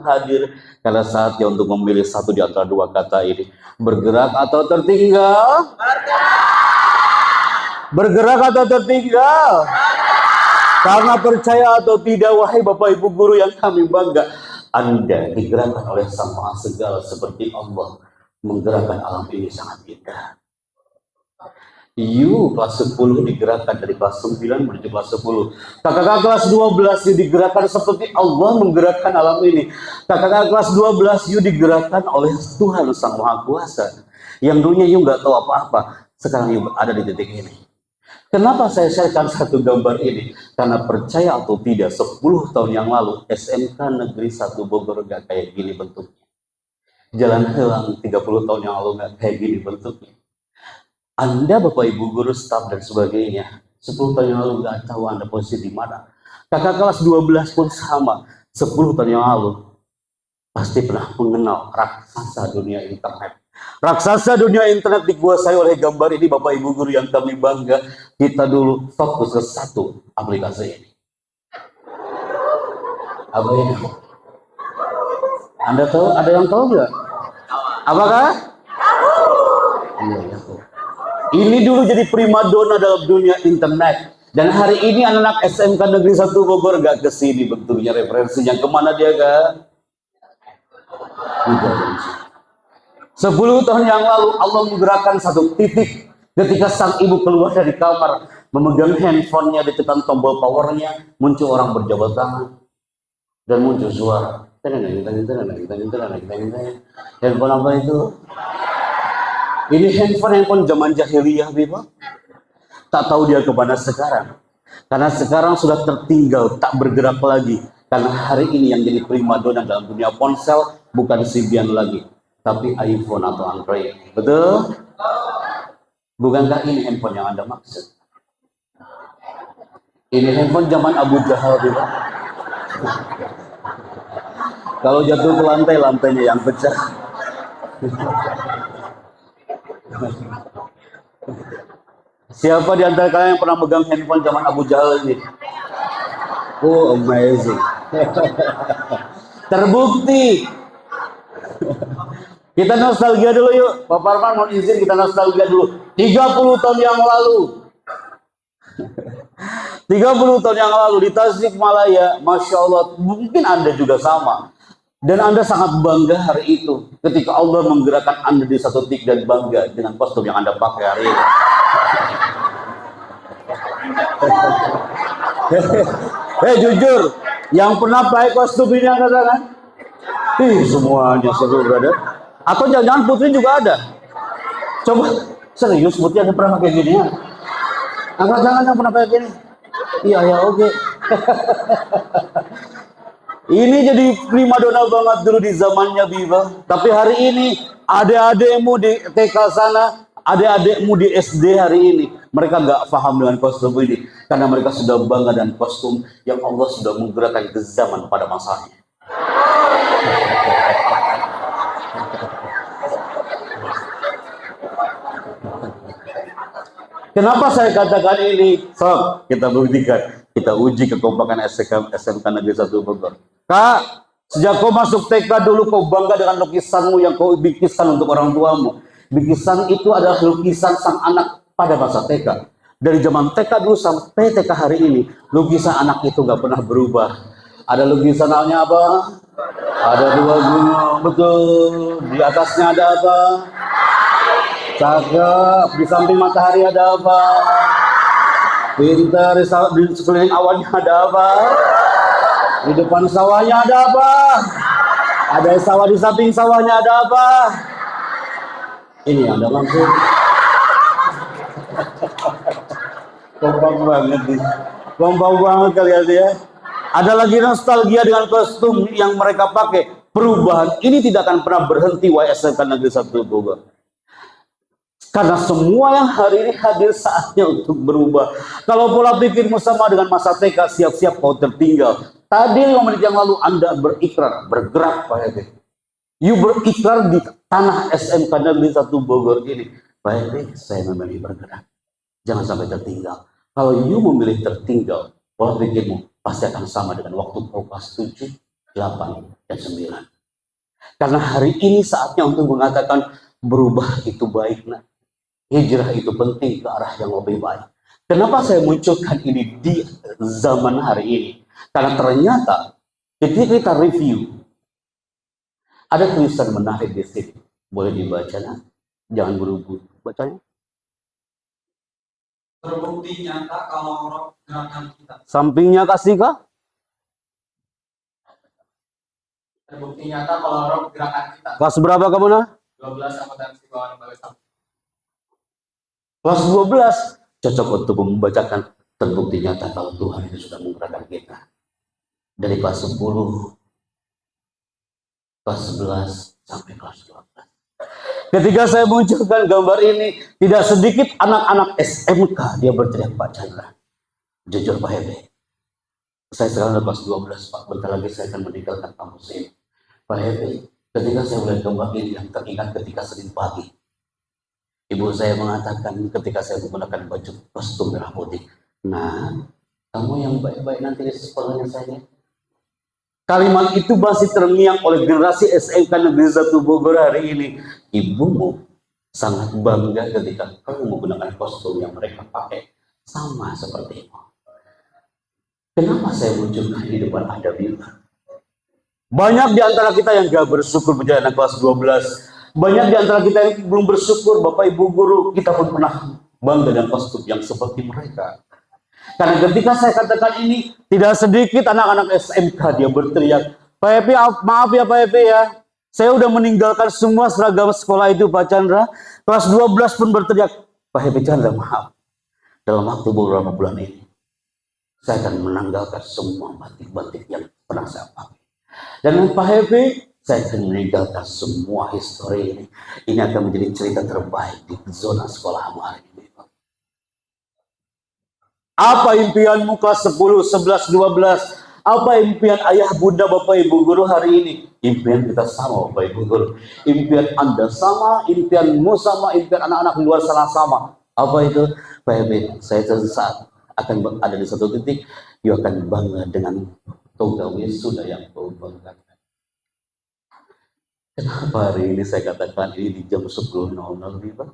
hadir karena saatnya untuk memilih satu di antara dua kata ini. Bergerak atau tertinggal? Bergerak atau tertinggal? Karena percaya atau tidak, wahai Bapak Ibu guru yang kami bangga, Anda digerakkan oleh Sang Maha Segala seperti Allah menggerakkan alam ini sangat indah. You kelas 10 digerakkan dari kelas 9 menuju kelas 10. Kakak kelas 12 you digerakkan seperti Allah menggerakkan alam ini. Kakak kelas 12 you digerakkan oleh Tuhan Sang Maha Kuasa. Yang dulunya you nggak tahu apa-apa, sekarang you ada di titik ini. Kenapa saya sharekan satu gambar ini? Karena percaya atau tidak, 10 tahun yang lalu SMK Negeri 1 Bogor gak kayak gini bentuknya. Jalan Helang 30 tahun yang lalu gak kayak gini bentuknya. Anda Bapak Ibu guru, staf dan sebagainya, 10 tahun yang lalu gak tahu Anda posisi di mana. Kakak kelas 12 pun sama, 10 tahun yang lalu pasti pernah mengenal raksasa dunia internet. Raksasa dunia internet dikuasai oleh gambar ini Bapak Ibu guru yang kami bangga. Kita dulu fokus ke satu aplikasi ini. Apa ini? Anda tahu? Ada yang tahu nggak? Apakah? Iya, ya. Ini dulu jadi primadona dalam dunia internet. Dan hari ini anak-anak SMK Negeri 1 Bogor gak kesini bentuknya, referensinya kemana dia kan? 10 tahun yang lalu Allah menggerakkan satu titik ketika sang ibu keluar dari kamar, memegang handphonenya, ditekan tombol powernya, muncul orang berjabat tangan dan muncul suara. Handphone apa itu? Ini handphone zaman jahiliyah, Biba. Tak tahu dia kemana sekarang. Karena sekarang sudah tertinggal, tak bergerak lagi. Karena hari ini yang jadi primadona dalam dunia ponsel bukan Symbian lagi, tapi iPhone atau Android. Betul? Bukankah ini handphone yang Anda maksud? Ini handphone zaman Abu Jahal, Biba. Kalau jatuh ke lantai, lantainya yang pecah. Siapa di antara kalian yang pernah megang handphone zaman Abu Jahal ini? Oh, amazing. Terbukti. Kita nostalgia dulu yuk. Pak Parman mau izin kita nostalgia dulu. 30 tahun yang lalu. 30 tahun yang lalu di Tasikmalaya, Masya Allah, mungkin Anda juga sama. Dan Anda sangat bangga hari itu ketika Allah menggerakkan Anda di satu titik dan bangga dengan kostum yang Anda pakai hari ini. Jujur, yang pernah pakai kostum ini Anda kan? Semuanya seru, brother. Atau jangan-jangan Putri juga ada? Coba, serius Putri ada pernah pakai gini ya? Jangan yang pernah pakai gini? Iya, ya oke. Ini jadi primadona banget dulu di zamannya Biba. Tapi hari ini adik-adikmu di TK sana, adik-adikmu di SD hari ini, mereka nggak paham dengan kostum ini karena mereka sudah bangga dengan kostum yang Allah sudah menggerakkan ke zaman pada masanya. Kenapa saya katakan ini? Sob, kita buktikan. Kita uji kekompakan SMK Negeri 1 Bogor. Kak, sejak kau masuk TK dulu kau bangga dengan lukisanmu yang kau bikinkan untuk orang tuamu. Bikisan itu adalah lukisan sang anak pada masa TK. Dari zaman TK dulu sampai TK hari ini, lukisan anak itu gak pernah berubah. Ada lukisan awalnya apa? Ada 2 gunung, betul. Di atasnya ada apa? Cakep. Di samping matahari ada apa? Pintar. Di sekeliling awannya ada apa? Di depan sawahnya ada apa? Ada sawah, di samping sawahnya ada apa? Ini Anda maksud. Kompak banget nih. Kompak banget kalian ya. Ada lagi nostalgia dengan kostum yang mereka pakai. Perubahan ini tidak akan pernah berhenti SMK Negeri 1 Bogor. Karena semua yang hari ini hadir saatnya untuk berubah. Kalau pola pikirmu sama dengan masa TK, siap-siap kau tertinggal. Tadi 5 menit yang lalu Anda berikrar, bergerak Pak Hedi. You berikrar di tanah SMK Negeri 1 Bogor ini. Pak Hedi, saya memilih bergerak. Jangan sampai tertinggal. Kalau you memilih tertinggal, pola pikirmu pasti akan sama dengan waktu kau kelas 7, 8, dan 9. Karena hari ini saatnya untuk mengatakan berubah itu baik. Nah, hijrah itu penting ke arah yang lebih baik. Kenapa saya munculkan ini di zaman hari ini? Karena ternyata ketika kita review, ada tulisan menarik di sini. Boleh dibaca, nah? Jangan buru-buru bacanya. Terbukti nyata kalau roh gerakan kita. Sampingnya kasih kah? Terbukti nyata kalau roh gerakan kita. Kelas berapa kamu nah? 12 akuntansi keuangan Balai Sam. Kelas 12 cocok untuk membacakan terbukti nyata kalau Tuhan itu sudah menggerakkan kita. Dari kelas 10, kelas 11 sampai kelas 12. Ketika saya munculkan gambar ini, tidak sedikit anak-anak SMK dia berteriak, Pak Chandra. Jujur Pak Hebe, saya sekarang udah kelas 12 Pak, bentar lagi saya akan meninggalkan kampus ini. Pak Hebe, ketika saya melihat gambar ini yang teringat ketika Senin pagi, ibu saya mengatakan ketika saya menggunakan baju kostum merah putih, nah, kamu yang baik-baik nanti di sekolahnya saya. Kalimat itu masih terngiang oleh generasi SMK Negeri 1 Bogor hari ini. Ibumu sangat bangga ketika kamu menggunakan kostum yang mereka pakai sama seperti itu. Kenapa saya munculkan di depan Anda bilang? Banyak di antara kita yang gak bersyukur menjadi anak kelas 12. Banyak di antara kita yang belum bersyukur, Bapak Ibu Guru, kita pun pernah bangga dengan kostum yang seperti mereka. Karena ketika saya katakan ini, tidak sedikit anak-anak SMK dia berteriak, Pak Epi, maaf ya Pak Epi ya, saya udah meninggalkan semua seragam sekolah itu Pak Chandra. Kelas 12 pun berteriak, Pak Epi Chandra maaf, dalam waktu beberapa bulan ini, saya akan menanggalkan semua batik-batik yang pernah saya pakai. Dan Pak Epi, saya akan meninggalkan semua histori ini. Ini akan menjadi cerita terbaik di zona sekolah hari ini. Apa impianmu kelas 10, 11, 12? Apa impian ayah, bunda, Bapak, Ibu Guru hari ini? Impian kita sama, Bapak, Ibu Guru. Impian Anda sama, impianmu sama, impian anak-anak di luar sana sama. Apa itu? Pak Ibu, saya saat akan ada di satu titik, you akan bangga dengan toga wisuda yang kau banggakan. Kenapa hari ini saya katakan ini di jam 10.00 nih, Pak?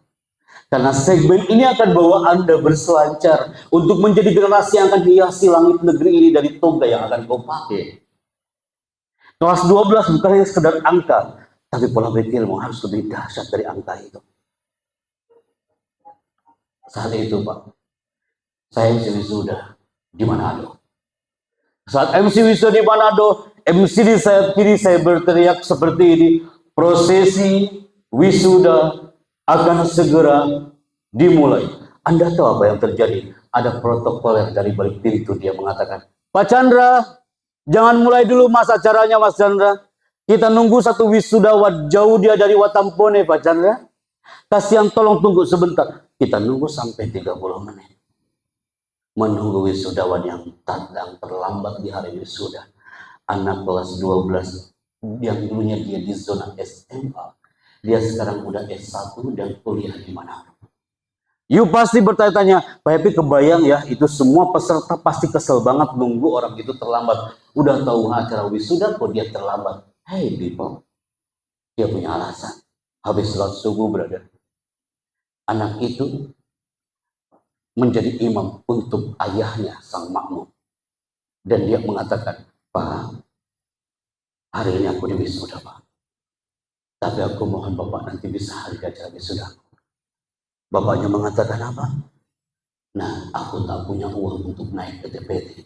Karena segmen ini akan bawa Anda berselancar untuk menjadi generasi yang akan hiasi langit negeri ini dari toga yang akan kau pakai. Kelas 12 bukan hanya sekedar angka, tapi pola pikirmu harus lebih dahsyat dari angka itu. Saat itu Pak, saya MC wisuda di Manado. Saat MC wisuda di Manado, MC di sayap kiri saya berteriak seperti ini, prosesi wisuda akan segera dimulai. Anda tahu apa yang terjadi? Ada protokoler dari balik pintu, dia mengatakan, Pak Chandra, jangan mulai dulu mas acaranya Mas Chandra. Kita nunggu satu wisudawan, jauh dia dari Watampone Pak Chandra. Kasihan, tolong tunggu sebentar. Kita nunggu sampai 30 menit. Menunggu wisudawan yang datang terlambat di hari wisuda. Anak kelas 12 yang dulunya dia di zona SMA. Dia sekarang udah S1 dan kuliah di mana? You pasti bertanya-tanya, Pak Epi kebayang ya, itu semua peserta pasti kesel banget nunggu orang itu terlambat. Udah tahu acara wisuda kok dia terlambat. Hey people, dia punya alasan. Habis sholat subuh brother. Anak itu menjadi imam untuk ayahnya sang makmum. Dan dia mengatakan, Pak, hari ini aku di wisuda Pak. Tapi aku mohon Bapak nanti bisa hari acara wisuda. Bapaknya mengatakan apa? Nah, aku tak punya uang untuk naik PTPT.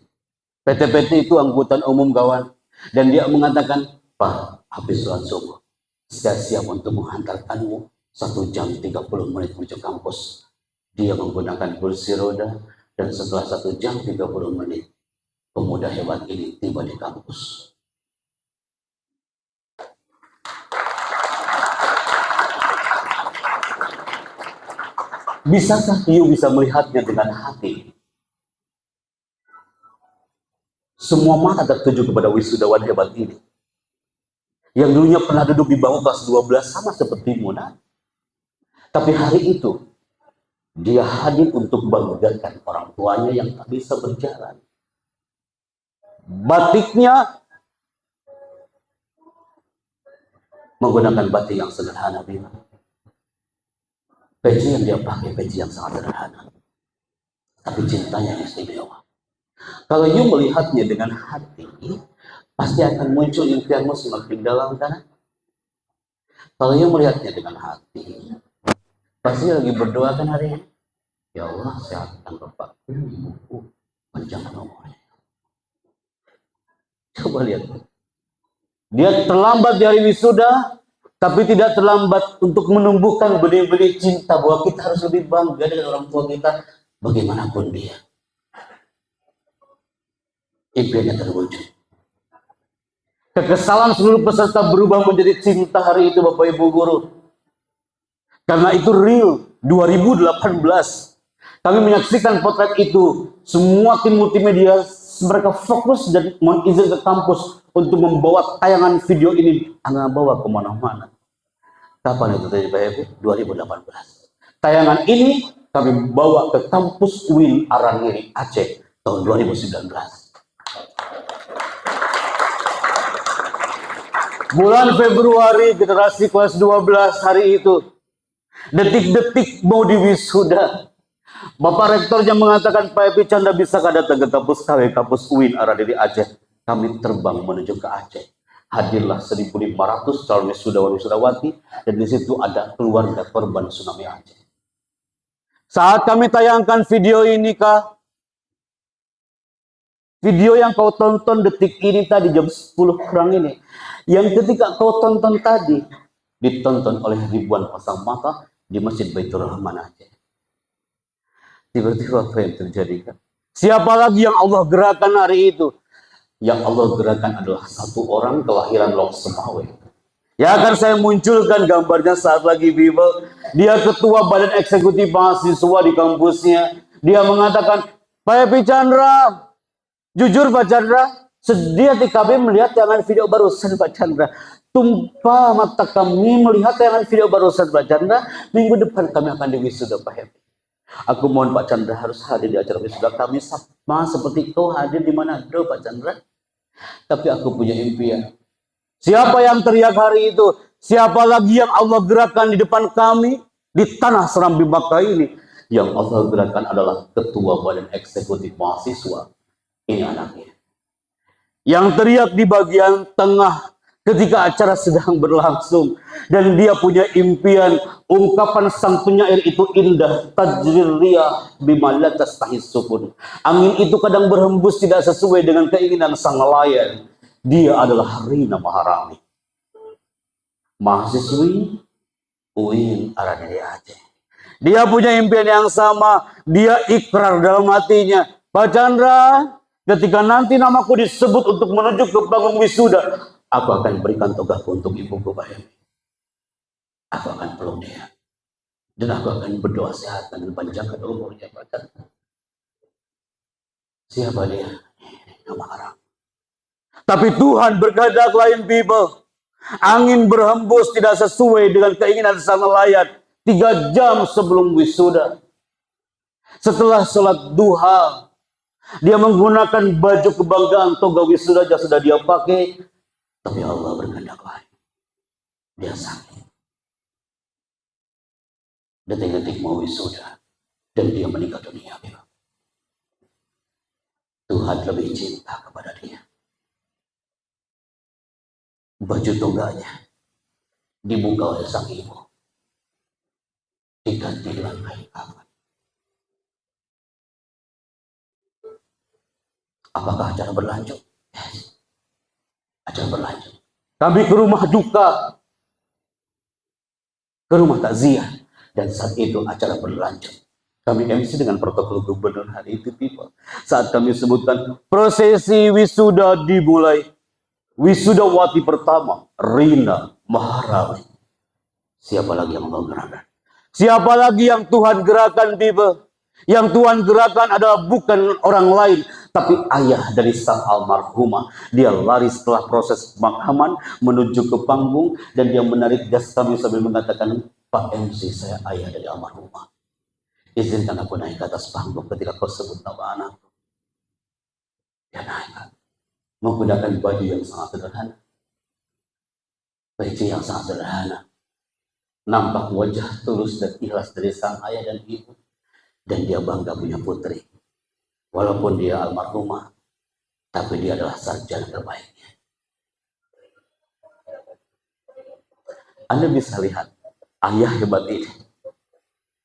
PTPT itu angkutan umum kawan. Dan dia mengatakan, Pak, habis sholat subuh, saya siap untuk menghantarkanmu 1 jam 30 menit menuju kampus. Dia menggunakan kursi roda, dan setelah 1 jam 30 menit, pemuda hebat ini tiba di kampus. Bisakah you bisa melihatnya dengan hati? Semua mata tertuju kepada wisudawan hebat ini. Yang dulunya pernah duduk di bangku kelas 12 sama seperti Muna. Tapi hari itu, dia hadir untuk membanggakan orang tuanya yang tak bisa berjalan. Batiknya menggunakan batik yang sederhana, Bima. Peci yang dia pakai peci yang sangat sederhana, tapi cintanya istimewa. Kalau you melihatnya dengan hati, pasti akan muncul impianmu semakin dalam, kan? Kalau you melihatnya dengan hati, pasti lagi berdoa kan hari ini. Ya Allah, sehatkan Bapak, panjangkan umurnya. Coba lihat. Dia terlambat di hari wisuda, tapi tidak terlambat untuk menumbuhkan benih-benih cinta bahwa kita harus lebih bangga dengan orang tua kita bagaimanapun dia. Impiannya terwujud. Kekesalan seluruh peserta berubah menjadi cinta hari itu, Bapak Ibu Guru. Karena itu real 2018. Kami menyaksikan potret itu. Semua tim multimedia mereka fokus dan mengizin ke kampus untuk membawa tayangan video ini. Anak bawa kemana-mana. Kapan itu tadi, Pak Ibu? 2018. Tayangan ini kami bawa ke kampus UIN Arangiri Aceh tahun 2019. Bulan Februari, generasi kelas 12 hari itu. Detik-detik mau diwisuda. Bapak Rektornya mengatakan, Pak Epi Chandra bisakah datang ke kampus KW, kampus UIN Arangiri Aceh. Kami terbang menuju ke Aceh. Hadirlah 1.500 calon wisudawan wisudawati, dan di situ ada keluarga korban tsunami Aceh. Saat kami tayangkan video ini, Kak, video yang kau tonton detik ini tadi jam 10 kurang ini, yang ketika kau tonton tadi ditonton oleh ribuan pasang mata di Masjid Baitur Rahman Aceh. Tiba-tiba apa yang terjadi, Kak? Siapa lagi yang Allah gerakan hari itu? Yang Allah gerakan adalah satu orang kelahiran Lok Semawe. Ya, akan saya munculkan gambarnya saat lagi Bible. Dia ketua badan eksekutif mahasiswa di kampusnya. Dia mengatakan, Pak Epi Chandra, jujur Pak Chandra, sedih hati kami melihat tayangan video barusan Pak Chandra. Tumpah mata kami melihat tayangan video barusan Pak Chandra. Minggu depan kami akan diwisuda Pak Epi. Aku mohon Pak Chandra harus hadir di acara wisuda kami sama seperti kau hadir di Manado Pak Chandra. Tapi aku punya impian. Siapa yang teriak hari itu? Siapa lagi yang Allah gerakan di depan kami di tanah Serambi Makkah ini? Yang Allah gerakan adalah ketua badan eksekutif mahasiswa. Ini anaknya. Yang teriak di bagian tengah ketika acara sedang berlangsung, dan dia punya impian. Ungkapan sang penyair itu indah, tajrir riyah bima la tastahis sukun. Angin itu kadang berhembus tidak sesuai dengan keinginan sang nelayan. Dia adalah Rina Maharani, mahasiswi UIN Arangiri Aceh. Dia punya impian yang sama. Dia ikrar dalam hatinya, Pak Chandra, ketika nanti namaku disebut untuk menuju ke panggung wisuda, aku akan berikan togaku untuk ibuku Pak Hemi. Aku akan peluk dia. Dan aku akan berdoa sehat dan panjangkan umurnya Pak Chandra. Siapa dia? Nama Arang. Tapi Tuhan berkehendak lain, Bible. Angin berhembus tidak sesuai dengan keinginan sang nelayan. 3 jam sebelum wisuda. Setelah sholat duha, dia menggunakan baju kebanggaan toga wisuda yang sudah dia pakai. Tapi Allah berkehendak lain. Dia sakit. Detik-detik mau wisuda, dan dia meninggal dunia. Tuhan lebih cinta kepada dia. Baju toganya dibuka oleh sang ibu, diganti dengan kain kafan. Apakah acara berlanjut? Yes. Acara berlanjut. Kami ke rumah duka, ke rumah takziah. Dan saat itu acara berlanjut. Kami MC dengan protokol gubernur hari itu, people. Saat kami sebutkan prosesi wisuda dimulai. Wisudawati pertama, Rina Maharani. Siapa lagi yang mau gerakan? Siapa lagi yang Tuhan gerakan, people? Yang Tuhan gerakan adalah bukan orang lain, tapi ayah dari sang almarhumah. Dia lari setelah proses pemakaman menuju ke panggung, dan dia menarik jas kami sambil mengatakan, Pak MC, saya ayah dari almarhumah. Izinkan aku naik ke atas panggung ketika kau sebut nama anakku. Dia naik, menggunakan baju yang sangat sederhana. Peci yang sangat sederhana. Nampak wajah tulus dan ikhlas dari sang ayah dan ibu. Dan dia bangga punya putri. Walaupun dia almarhumah, tapi dia adalah sarjana terbaiknya. Anda bisa lihat ayah hebat ini.